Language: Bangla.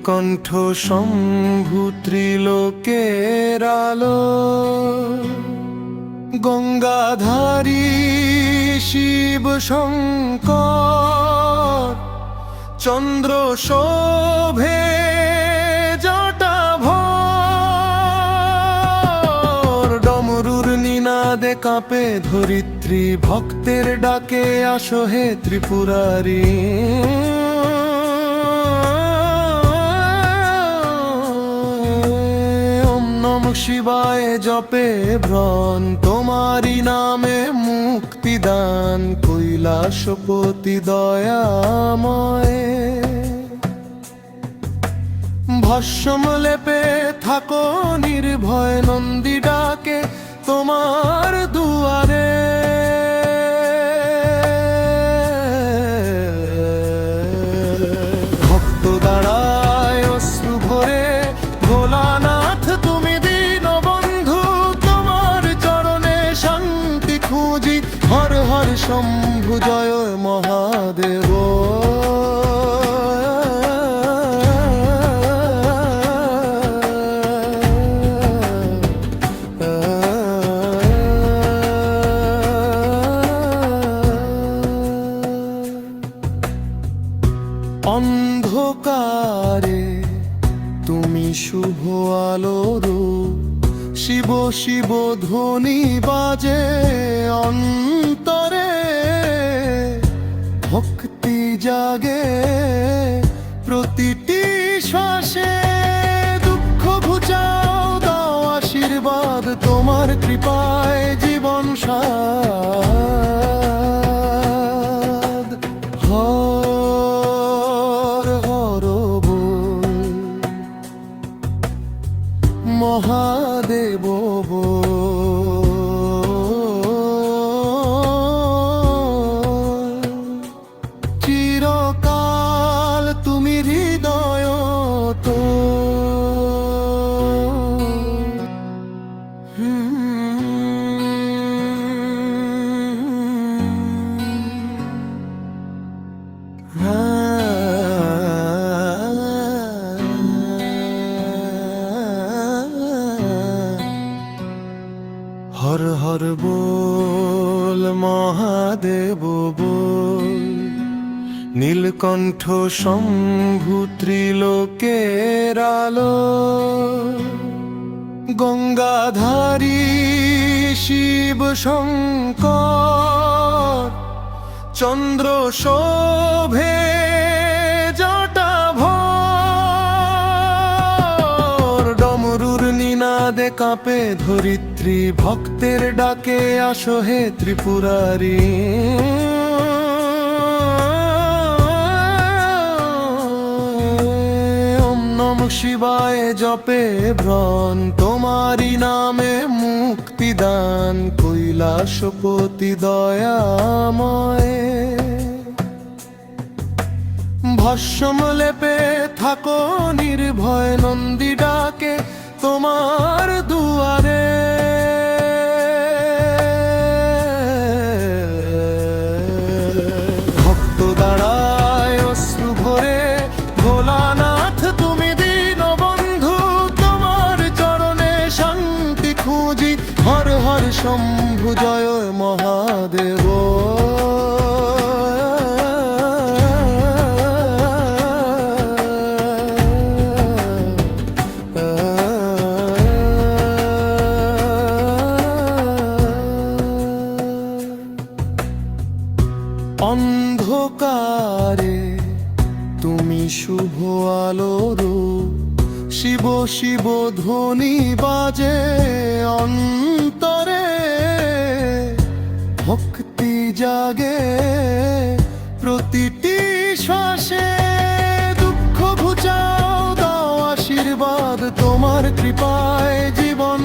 নীলকণ্ঠ শম্ভু ত্রিলোকের আলো, গঙ্গাধারী শিব শঙ্কর, চন্দ্র শোভে জটাভর। ডমরুর নিনাদে কাঁপে ধরিত্রী, ভক্তের ডাকে আসো হে ত্রিপুরারি। শিবায় জপে ভ্রণ, তোমারি নামে মুক্তিদান, কৈলাসপতি দয়াময়। ভস্ম লেপে থাকো নির্ভয়, নন্দী ডাকে তোমার দুয়ারে। ভক্ত দাঁড়ায় অশ্রু ভরে, ভোলানাথ তুমি দীনবন্ধু, তোমার চরণে শান্তি খুঁজি। হর হর শম্ভু জয় মহাদেব। অন্ধকারে তুমি শুভ আলোর, শিব শিব ধ্বনি বাজে অন্তরে। ভক্তি জাগে প্রতিটি শ্বাসে, দুঃখ ঘুচাও দাও আশীর্বাদ, তোমার কৃপায় জীবন স্বাদ। হর হর বল মহাদেব বল। চিরকাল তুমি হৃদয় তো। হর হর বল মহাদেব বল, নীলকণ্ঠ শম্ভু ত্রিলোকের আলো, গঙ্গাধারী শিব শঙ্কর, চন্দ্র শোভে জটাভর। ডমরুর নিনাদে কাঁপে ধরিত্রী, ভক্তের ডাকে আসো হে ত্রিপুরারি। ওম নমঃ শিবায় জপে ভ্রণ, তোমারি নামে মুক্তিদান, কৈলাসপতি দয়াময়। ভস্ম লেপে থাকো নির্ভয়, নন্দী ডাকে তোমার দুয়ারে। ভক্ত দাঁড়ায় অশ্রু ভরে, ভোলানাথ তুমি দীনবন্ধু, তোমার চরণে শান্তি খুঁজি। হর হর শম্ভু জয় মহাদেব। অন্ধকারে তুমি শুভ আলোর, শিব শিব ধ্বনি বাজে অন্তরে। ভক্তি জাগে প্রতিটি শ্বাসে, দুঃখ ঘুচাও দাও আশীর্বাদ, তোমার কৃপায় জীবন